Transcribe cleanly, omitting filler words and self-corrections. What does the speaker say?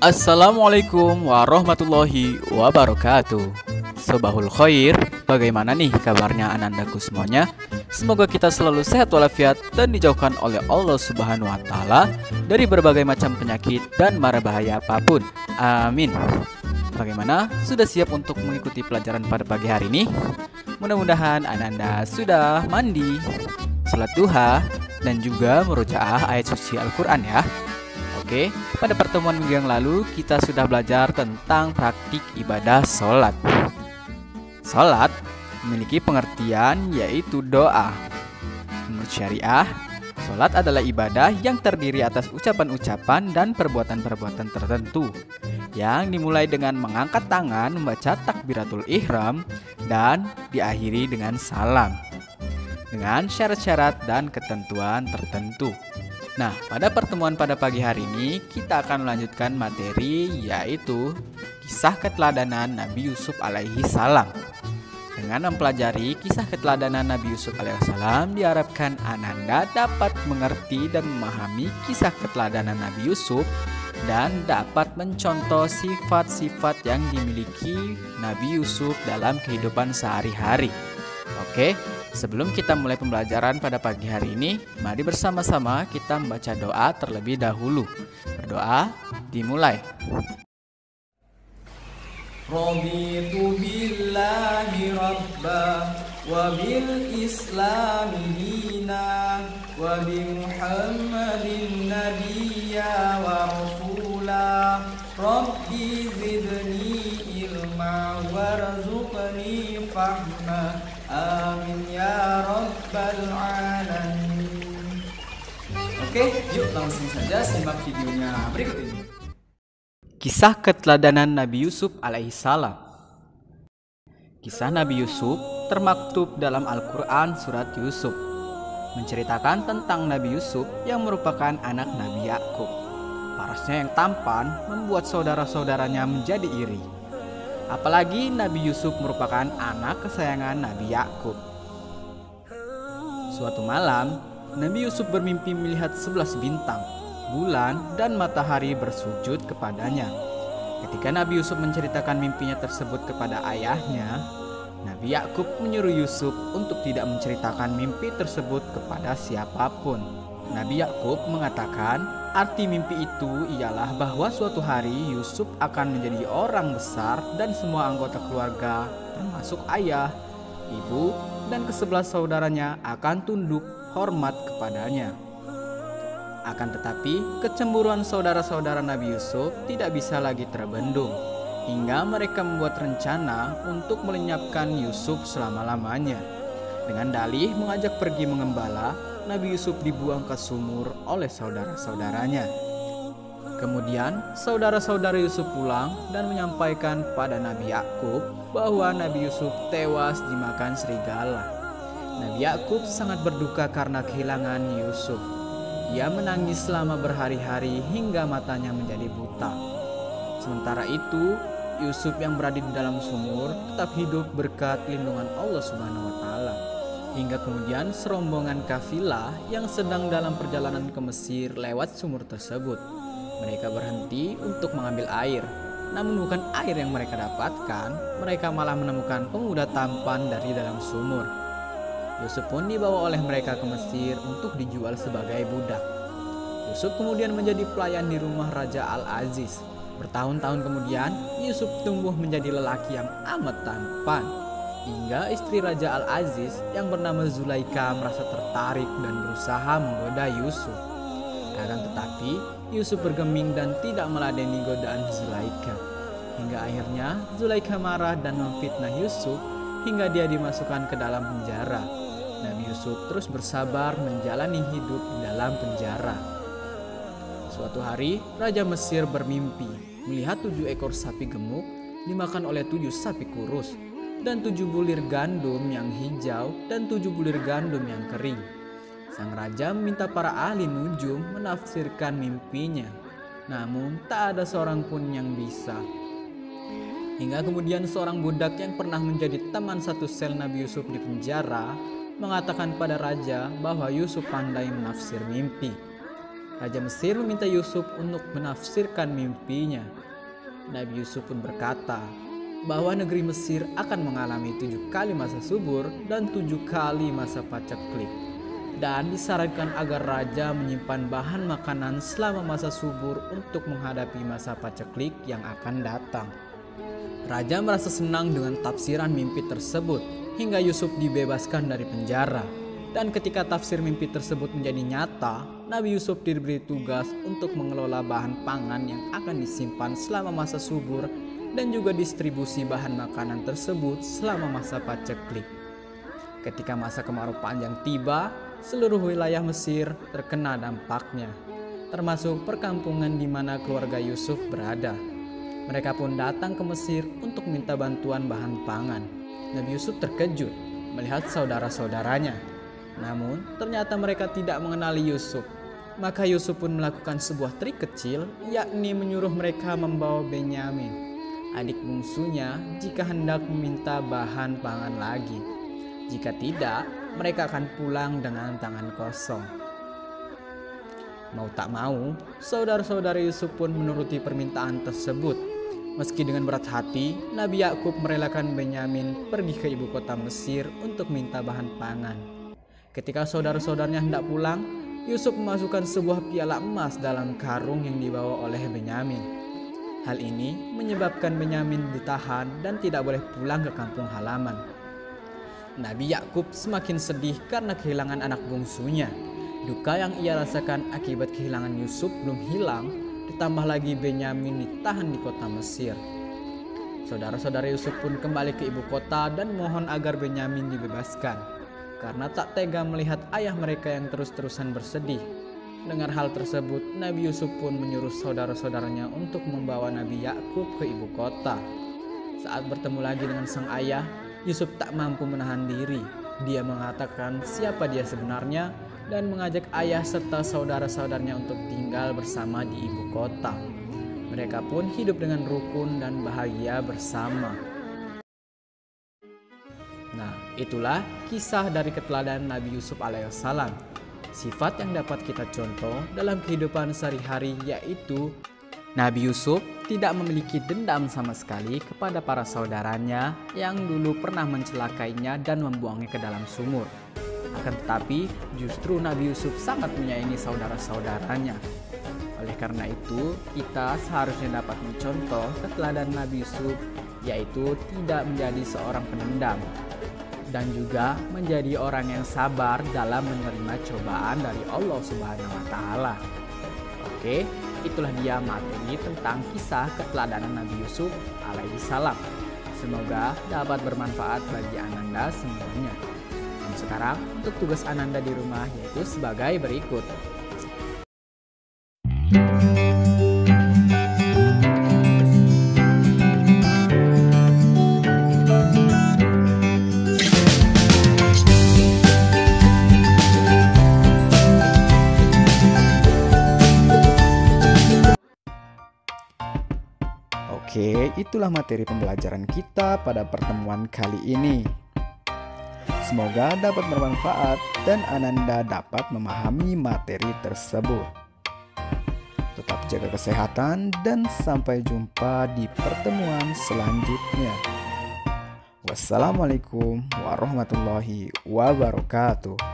Assalamualaikum warahmatullahi wabarakatuh. Sobahul khair, bagaimana nih kabarnya anandaku semuanya? Semoga kita selalu sehat walafiat dan dijauhkan oleh Allah Subhanahu wa Ta'ala dari berbagai macam penyakit dan mara bahaya apapun. Amin. Bagaimana? Sudah siap untuk mengikuti pelajaran pada pagi hari ini? Mudah-mudahan ananda sudah mandi, salat duha, dan juga merujaah ayat suci Al-Quran ya. Oke, pada pertemuan minggu yang lalu kita sudah belajar tentang praktik ibadah sholat. Sholat memiliki pengertian yaitu doa. Menurut syariah, sholat adalah ibadah yang terdiri atas ucapan-ucapan dan perbuatan-perbuatan tertentu yang dimulai dengan mengangkat tangan membaca takbiratul ihram dan diakhiri dengan salam dengan syarat-syarat dan ketentuan tertentu. Nah, pada pertemuan pada pagi hari ini kita akan melanjutkan materi yaitu kisah keteladanan Nabi Yusuf alaihi salam. Dengan mempelajari kisah keteladanan Nabi Yusuf alaihi salam, diharapkan ananda dapat mengerti dan memahami kisah keteladanan Nabi Yusuf dan dapat mencontoh sifat-sifat yang dimiliki Nabi Yusuf dalam kehidupan sehari-hari. Oke, sebelum kita mulai pembelajaran pada pagi hari ini, mari bersama-sama kita membaca doa terlebih dahulu. Berdoa dimulai. Raditu billahi rabba wa bil islami dina wa bi muhammadin nabiyya wa rasula rabbi zidni ilma warzuqni fahma amin ya rabbal alamin. Oke, yuk langsung saja simak videonya berikut ini. Kisah keteladanan Nabi Yusuf alaihissalam. Kisah Nabi Yusuf termaktub dalam Al-Quran surat Yusuf, menceritakan tentang Nabi Yusuf yang merupakan anak Nabi Yakub. Parasnya yang tampan membuat saudara-saudaranya menjadi iri. Apalagi Nabi Yusuf merupakan anak kesayangan Nabi Yakub. Suatu malam, Nabi Yusuf bermimpi melihat 11 bintang, bulan, dan matahari bersujud kepadanya. Ketika Nabi Yusuf menceritakan mimpinya tersebut kepada ayahnya, Nabi Yakub menyuruh Yusuf untuk tidak menceritakan mimpi tersebut kepada siapapun. Nabi Yakub mengatakan, arti mimpi itu ialah bahwa suatu hari Yusuf akan menjadi orang besar dan semua anggota keluarga, termasuk ayah, ibu, dan ke-11 saudaranya akan tunduk hormat kepadanya. Akan tetapi, kecemburuan saudara-saudara Nabi Yusuf tidak bisa lagi terbendung, hingga mereka membuat rencana untuk melenyapkan Yusuf selama-lamanya. Dengan dalih mengajak pergi mengembala, Nabi Yusuf dibuang ke sumur oleh saudara-saudaranya. Kemudian, saudara-saudara Yusuf pulang dan menyampaikan pada Nabi Yakub bahwa Nabi Yusuf tewas dimakan serigala. Nabi Yakub sangat berduka karena kehilangan Yusuf. Ia menangis selama berhari-hari hingga matanya menjadi buta. Sementara itu, Yusuf yang berada di dalam sumur tetap hidup berkat lindungan Allah Subhanahu wa Ta'ala. Hingga kemudian serombongan kafilah yang sedang dalam perjalanan ke Mesir lewat sumur tersebut. Mereka berhenti untuk mengambil air. Namun bukan air yang mereka dapatkan, mereka malah menemukan pemuda tampan dari dalam sumur. Yusuf pun dibawa oleh mereka ke Mesir untuk dijual sebagai budak. Yusuf kemudian menjadi pelayan di rumah Raja Al-Aziz. Bertahun-tahun kemudian, Yusuf tumbuh menjadi lelaki yang amat tampan. Hingga istri Raja Al-Aziz yang bernama Zulaika merasa tertarik dan berusaha menggoda Yusuf. Akan tetapi, Yusuf bergeming dan tidak meladeni godaan Zulaika. Hingga akhirnya, Zulaika marah dan memfitnah Yusuf hingga dia dimasukkan ke dalam penjara. Nabi Yusuf terus bersabar menjalani hidup di dalam penjara. Suatu hari, Raja Mesir bermimpi melihat 7 ekor sapi gemuk dimakan oleh 7 sapi kurus, dan 7 bulir gandum yang hijau dan 7 bulir gandum yang kering. Sang raja meminta para ahli nujum menafsirkan mimpinya, namun tak ada seorang pun yang bisa. Hingga kemudian seorang budak yang pernah menjadi teman satu sel Nabi Yusuf di penjara mengatakan pada raja bahwa Yusuf pandai menafsir mimpi. Raja Mesir meminta Yusuf untuk menafsirkan mimpinya. Nabi Yusuf pun berkata bahwa negeri Mesir akan mengalami 7 kali masa subur dan 7 kali masa paceklik. Dan disarankan agar raja menyimpan bahan makanan selama masa subur untuk menghadapi masa paceklik yang akan datang. Raja merasa senang dengan tafsiran mimpi tersebut hingga Yusuf dibebaskan dari penjara. Dan ketika tafsir mimpi tersebut menjadi nyata, Nabi Yusuf diberi tugas untuk mengelola bahan pangan yang akan disimpan selama masa subur dan juga distribusi bahan makanan tersebut selama masa paceklik. Ketika masa kemarau panjang tiba, seluruh wilayah Mesir terkena dampaknya, termasuk perkampungan di mana keluarga Yusuf berada. Mereka pun datang ke Mesir untuk minta bantuan bahan pangan. Nabi Yusuf terkejut melihat saudara-saudaranya. Namun ternyata mereka tidak mengenali Yusuf. Maka Yusuf pun melakukan sebuah trik kecil, yakni menyuruh mereka membawa Benyamin, adik bungsunya, jika hendak meminta bahan pangan lagi. Jika tidak, mereka akan pulang dengan tangan kosong. Mau tak mau, saudara-saudara Yusuf pun menuruti permintaan tersebut. Meski dengan berat hati, Nabi Yakub merelakan Benyamin pergi ke ibu kota Mesir untuk minta bahan pangan. Ketika saudara-saudaranya hendak pulang, Yusuf memasukkan sebuah piala emas dalam karung yang dibawa oleh Benyamin. Hal ini menyebabkan Benyamin ditahan dan tidak boleh pulang ke kampung halaman. Nabi Yakub semakin sedih karena kehilangan anak bungsunya. Duka yang ia rasakan akibat kehilangan Yusuf belum hilang, ditambah lagi Benyamin ditahan di kota Mesir. Saudara-saudara Yusuf pun kembali ke ibu kota dan mohon agar Benyamin dibebaskan, karena tak tega melihat ayah mereka yang terus-terusan bersedih. Dengar hal tersebut, Nabi Yusuf pun menyuruh saudara-saudaranya untuk membawa Nabi Yakub ke ibu kota. Saat bertemu lagi dengan sang ayah, Yusuf tak mampu menahan diri. Dia mengatakan siapa dia sebenarnya dan mengajak ayah serta saudara-saudaranya untuk tinggal bersama di ibu kota. Mereka pun hidup dengan rukun dan bahagia bersama. Nah, itulah kisah dari keteladanan Nabi Yusuf alaihissalam. Sifat yang dapat kita contoh dalam kehidupan sehari-hari yaitu Nabi Yusuf tidak memiliki dendam sama sekali kepada para saudaranya yang dulu pernah mencelakainya dan membuangnya ke dalam sumur. Akan tetapi justru Nabi Yusuf sangat menyayangi saudara-saudaranya. Oleh karena itu, kita seharusnya dapat mencontoh keteladanan Nabi Yusuf, yaitu tidak menjadi seorang pendendam dan juga menjadi orang yang sabar dalam menerima cobaan dari Allah Subhanahu wa taala. Oke, itulah dia materi tentang kisah keteladanan Nabi Yusuf alaihissalam. Semoga dapat bermanfaat bagi Ananda semuanya. Dan sekarang untuk tugas Ananda di rumah yaitu sebagai berikut. Oke, itulah materi pembelajaran kita pada pertemuan kali ini. Semoga dapat bermanfaat dan Ananda dapat memahami materi tersebut. Tetap jaga kesehatan dan sampai jumpa di pertemuan selanjutnya. Wassalamualaikum warahmatullahi wabarakatuh.